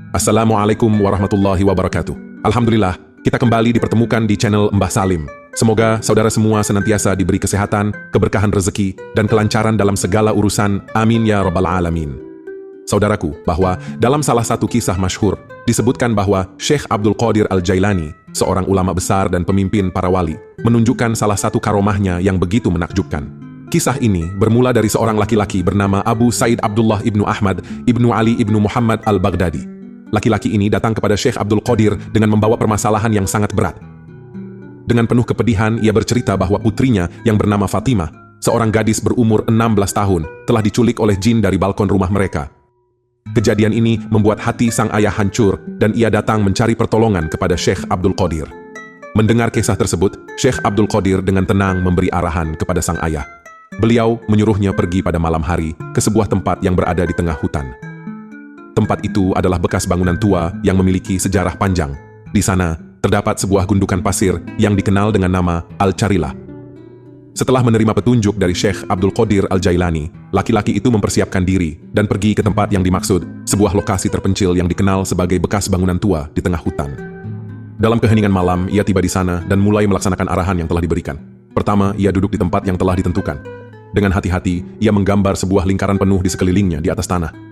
Assalamualaikum warahmatullahi wabarakatuh. Alhamdulillah, kita kembali dipertemukan di channel Mbah Salim. Semoga saudara semua senantiasa diberi kesehatan, keberkahan rezeki, dan kelancaran dalam segala urusan. Amin ya rabbal alamin. Saudaraku, bahwa dalam salah satu kisah masyhur, disebutkan bahwa Syekh Abdul Qadir Al-Jailani, seorang ulama besar dan pemimpin para wali, menunjukkan salah satu karomahnya yang begitu menakjubkan. Kisah ini bermula dari seorang laki-laki bernama Abu Said Abdullah ibnu Ahmad ibnu Ali ibnu Muhammad Al-Baghdadi. Laki-laki ini datang kepada Syekh Abdul Qadir dengan membawa permasalahan yang sangat berat. Dengan penuh kepedihan, ia bercerita bahwa putrinya yang bernama Fatimah, seorang gadis berumur 16 tahun, telah diculik oleh jin dari balkon rumah mereka. Kejadian ini membuat hati sang ayah hancur dan ia datang mencari pertolongan kepada Syekh Abdul Qadir. Mendengar kisah tersebut, Syekh Abdul Qadir dengan tenang memberi arahan kepada sang ayah. Beliau menyuruhnya pergi pada malam hari ke sebuah tempat yang berada di tengah hutan. Tempat itu adalah bekas bangunan tua yang memiliki sejarah panjang. Di sana, terdapat sebuah gundukan pasir yang dikenal dengan nama Al-Charilah. Setelah menerima petunjuk dari Syekh Abdul Qadir Al-Jailani, laki-laki itu mempersiapkan diri dan pergi ke tempat yang dimaksud, sebuah lokasi terpencil yang dikenal sebagai bekas bangunan tua di tengah hutan. Dalam keheningan malam, ia tiba di sana dan mulai melaksanakan arahan yang telah diberikan. Pertama, ia duduk di tempat yang telah ditentukan. Dengan hati-hati, ia menggambar sebuah lingkaran penuh di sekelilingnya di atas tanah.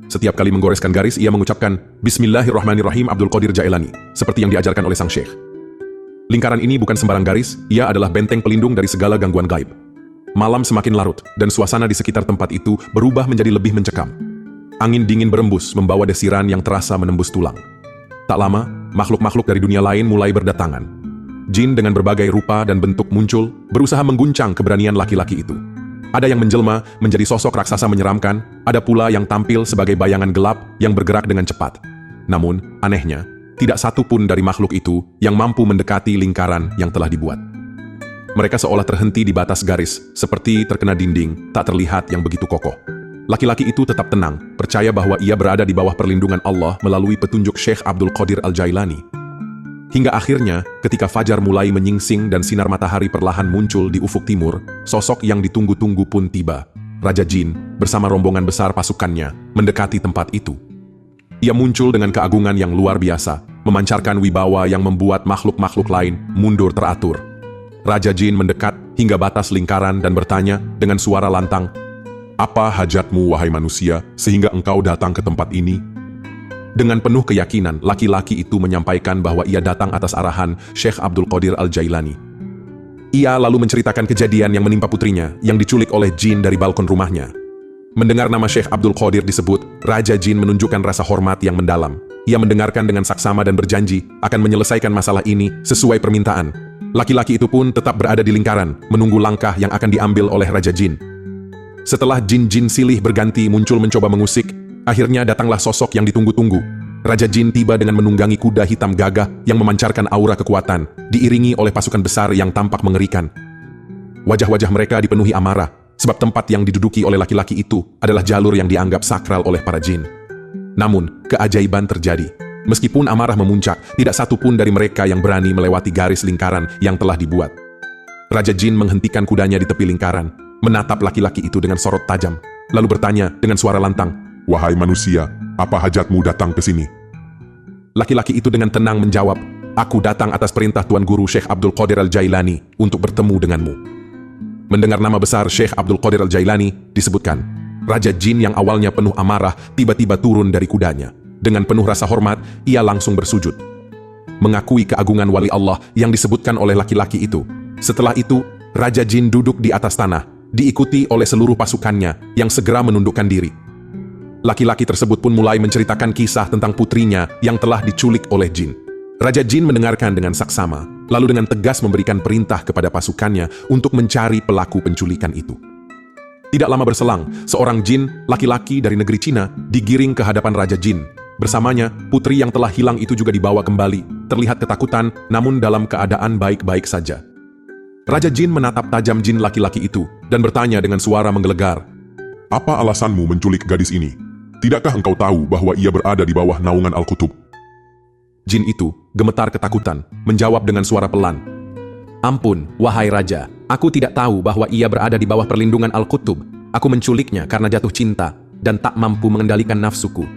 Setiap kali menggoreskan garis, ia mengucapkan Bismillahirrahmanirrahim Abdul Qadir Jailani, seperti yang diajarkan oleh sang syekh. Lingkaran ini bukan sembarang garis, ia adalah benteng pelindung dari segala gangguan gaib. Malam semakin larut, dan suasana di sekitar tempat itu berubah menjadi lebih mencekam. Angin dingin berembus, membawa desiran yang terasa menembus tulang. Tak lama, makhluk-makhluk dari dunia lain mulai berdatangan. Jin dengan berbagai rupa dan bentuk muncul, berusaha mengguncang keberanian laki-laki itu. Ada yang menjelma menjadi sosok raksasa menyeramkan, ada pula yang tampil sebagai bayangan gelap yang bergerak dengan cepat. Namun, anehnya, tidak satu pun dari makhluk itu yang mampu mendekati lingkaran yang telah dibuat. Mereka seolah terhenti di batas garis, seperti terkena dinding, tak terlihat yang begitu kokoh. Laki-laki itu tetap tenang, percaya bahwa ia berada di bawah perlindungan Allah melalui petunjuk Syekh Abdul Qadir Al-Jailani. Hingga akhirnya, ketika fajar mulai menyingsing dan sinar matahari perlahan muncul di ufuk timur, sosok yang ditunggu-tunggu pun tiba. Raja Jin, bersama rombongan besar pasukannya, mendekati tempat itu. Ia muncul dengan keagungan yang luar biasa, memancarkan wibawa yang membuat makhluk-makhluk lain mundur teratur. Raja Jin mendekat hingga batas lingkaran dan bertanya dengan suara lantang, "Apa hajatmu, wahai manusia, sehingga engkau datang ke tempat ini?" Dengan penuh keyakinan, laki-laki itu menyampaikan bahwa ia datang atas arahan Syekh Abdul Qadir Al-Jailani. Ia lalu menceritakan kejadian yang menimpa putrinya yang diculik oleh jin dari balkon rumahnya. Mendengar nama Syekh Abdul Qadir disebut, Raja Jin menunjukkan rasa hormat yang mendalam. Ia mendengarkan dengan saksama dan berjanji akan menyelesaikan masalah ini sesuai permintaan. Laki-laki itu pun tetap berada di lingkaran, menunggu langkah yang akan diambil oleh Raja Jin. Setelah jin-jin silih berganti muncul mencoba mengusik, akhirnya datanglah sosok yang ditunggu-tunggu. Raja Jin tiba dengan menunggangi kuda hitam gagah yang memancarkan aura kekuatan, diiringi oleh pasukan besar yang tampak mengerikan. Wajah-wajah mereka dipenuhi amarah, sebab tempat yang diduduki oleh laki-laki itu adalah jalur yang dianggap sakral oleh para jin. Namun, keajaiban terjadi. Meskipun amarah memuncak, tidak satu pun dari mereka yang berani melewati garis lingkaran yang telah dibuat. Raja Jin menghentikan kudanya di tepi lingkaran, menatap laki-laki itu dengan sorot tajam, lalu bertanya dengan suara lantang, "Wahai manusia, apa hajatmu datang ke sini?" Laki-laki itu dengan tenang menjawab, "Aku datang atas perintah Tuan Guru Syekh Abdul Qadir Al-Jailani untuk bertemu denganmu." Mendengar nama besar Syekh Abdul Qadir Al-Jailani, disebutkan, Raja Jin yang awalnya penuh amarah tiba-tiba turun dari kudanya. Dengan penuh rasa hormat, ia langsung bersujud, mengakui keagungan wali Allah yang disebutkan oleh laki-laki itu. Setelah itu, Raja Jin duduk di atas tanah, diikuti oleh seluruh pasukannya yang segera menundukkan diri. Laki-laki tersebut pun mulai menceritakan kisah tentang putrinya yang telah diculik oleh jin. Raja Jin mendengarkan dengan saksama, lalu dengan tegas memberikan perintah kepada pasukannya untuk mencari pelaku penculikan itu. Tidak lama berselang, seorang jin, laki-laki dari negeri Cina, digiring ke hadapan Raja Jin. Bersamanya, putri yang telah hilang itu juga dibawa kembali, terlihat ketakutan, namun dalam keadaan baik-baik saja. Raja Jin menatap tajam jin laki-laki itu, dan bertanya dengan suara menggelegar, "Apa alasanmu menculik gadis ini? Tidakkah engkau tahu bahwa ia berada di bawah naungan Al-Qutub?" Jin itu gemetar ketakutan, menjawab dengan suara pelan, "Ampun, wahai Raja, aku tidak tahu bahwa ia berada di bawah perlindungan Al-Qutub. Aku menculiknya karena jatuh cinta dan tak mampu mengendalikan nafsuku."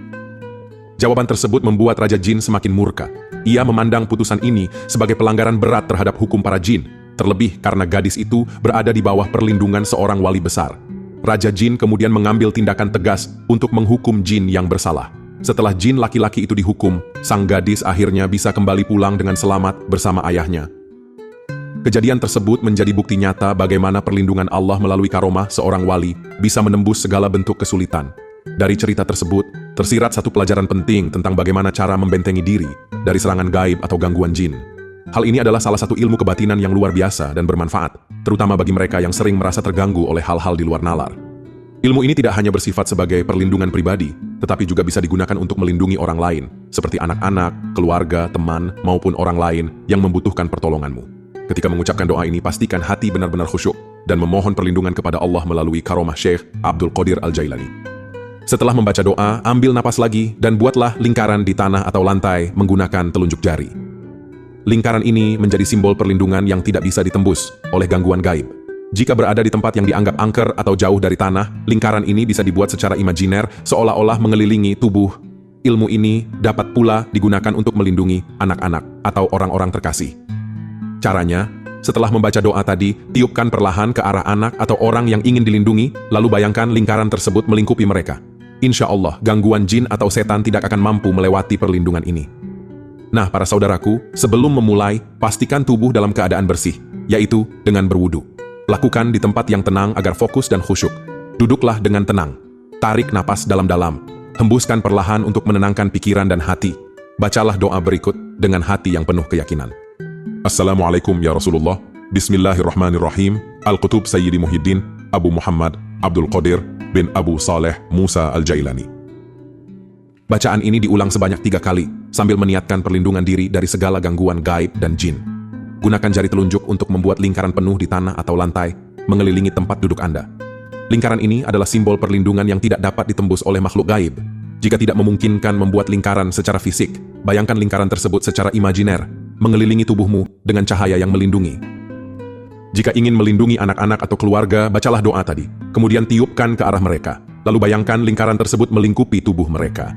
Jawaban tersebut membuat Raja Jin semakin murka. Ia memandang putusan ini sebagai pelanggaran berat terhadap hukum para jin, terlebih karena gadis itu berada di bawah perlindungan seorang wali besar. Raja Jin kemudian mengambil tindakan tegas untuk menghukum jin yang bersalah. Setelah jin laki-laki itu dihukum, sang gadis akhirnya bisa kembali pulang dengan selamat bersama ayahnya. Kejadian tersebut menjadi bukti nyata bagaimana perlindungan Allah melalui karomah seorang wali bisa menembus segala bentuk kesulitan. Dari cerita tersebut, tersirat satu pelajaran penting tentang bagaimana cara membentengi diri dari serangan gaib atau gangguan jin. Hal ini adalah salah satu ilmu kebatinan yang luar biasa dan bermanfaat, terutama bagi mereka yang sering merasa terganggu oleh hal-hal di luar nalar. Ilmu ini tidak hanya bersifat sebagai perlindungan pribadi, tetapi juga bisa digunakan untuk melindungi orang lain, seperti anak-anak, keluarga, teman, maupun orang lain yang membutuhkan pertolonganmu. Ketika mengucapkan doa ini, pastikan hati benar-benar khusyuk dan memohon perlindungan kepada Allah melalui karomah Syekh Abdul Qadir Al-Jailani. Setelah membaca doa, ambil napas lagi dan buatlah lingkaran di tanah atau lantai menggunakan telunjuk jari. Lingkaran ini menjadi simbol perlindungan yang tidak bisa ditembus oleh gangguan gaib. Jika berada di tempat yang dianggap angker atau jauh dari tanah, lingkaran ini bisa dibuat secara imajiner seolah-olah mengelilingi tubuh. Ilmu ini dapat pula digunakan untuk melindungi anak-anak atau orang-orang terkasih. Caranya, setelah membaca doa tadi, tiupkan perlahan ke arah anak atau orang yang ingin dilindungi, lalu bayangkan lingkaran tersebut melingkupi mereka. Insya Allah, gangguan jin atau setan tidak akan mampu melewati perlindungan ini. Nah, para saudaraku, sebelum memulai, pastikan tubuh dalam keadaan bersih, yaitu dengan berwudu. Lakukan di tempat yang tenang agar fokus dan khusyuk. Duduklah dengan tenang. Tarik napas dalam-dalam. Hembuskan perlahan untuk menenangkan pikiran dan hati. Bacalah doa berikut dengan hati yang penuh keyakinan. Assalamualaikum ya Rasulullah. Bismillahirrahmanirrahim. Al-Qutub Sayyidi Muhyiddin Abu Muhammad Abdul Qadir bin Abu Saleh Musa Al-Jailani. Bacaan ini diulang sebanyak 3 kali sambil meniatkan perlindungan diri dari segala gangguan gaib dan jin. Gunakan jari telunjuk untuk membuat lingkaran penuh di tanah atau lantai, mengelilingi tempat duduk Anda. Lingkaran ini adalah simbol perlindungan yang tidak dapat ditembus oleh makhluk gaib. Jika tidak memungkinkan membuat lingkaran secara fisik, bayangkan lingkaran tersebut secara imajiner, mengelilingi tubuhmu dengan cahaya yang melindungi. Jika ingin melindungi anak-anak atau keluarga, bacalah doa tadi, kemudian tiupkan ke arah mereka, lalu bayangkan lingkaran tersebut melingkupi tubuh mereka.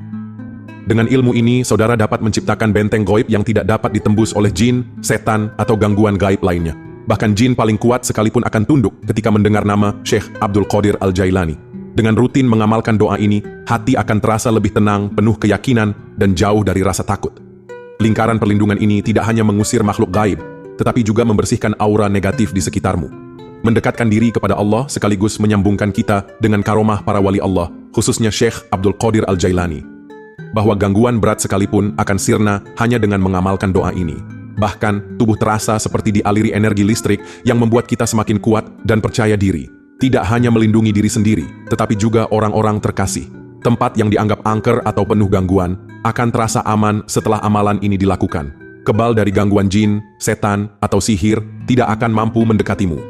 Dengan ilmu ini, saudara dapat menciptakan benteng gaib yang tidak dapat ditembus oleh jin, setan, atau gangguan gaib lainnya. Bahkan jin paling kuat sekalipun akan tunduk ketika mendengar nama Syekh Abdul Qadir Al-Jailani. Dengan rutin mengamalkan doa ini, hati akan terasa lebih tenang, penuh keyakinan, dan jauh dari rasa takut. Lingkaran perlindungan ini tidak hanya mengusir makhluk gaib, tetapi juga membersihkan aura negatif di sekitarmu. Mendekatkan diri kepada Allah sekaligus menyambungkan kita dengan karomah para wali Allah, khususnya Syekh Abdul Qadir Al-Jailani. Bahwa gangguan berat sekalipun akan sirna hanya dengan mengamalkan doa ini. Bahkan, tubuh terasa seperti dialiri energi listrik yang membuat kita semakin kuat dan percaya diri. Tidak hanya melindungi diri sendiri, tetapi juga orang-orang terkasih. Tempat yang dianggap angker atau penuh gangguan akan terasa aman setelah amalan ini dilakukan. Kebal dari gangguan jin, setan, atau sihir tidak akan mampu mendekatimu.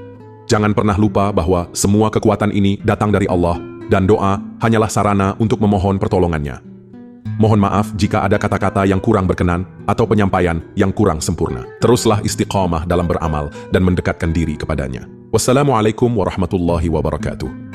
Jangan pernah lupa bahwa semua kekuatan ini datang dari Allah, dan doa hanyalah sarana untuk memohon pertolongannya. Mohon maaf jika ada kata-kata yang kurang berkenan atau penyampaian yang kurang sempurna. Teruslah istiqamah dalam beramal dan mendekatkan diri kepadanya. Wassalamualaikum warahmatullahi wabarakatuh.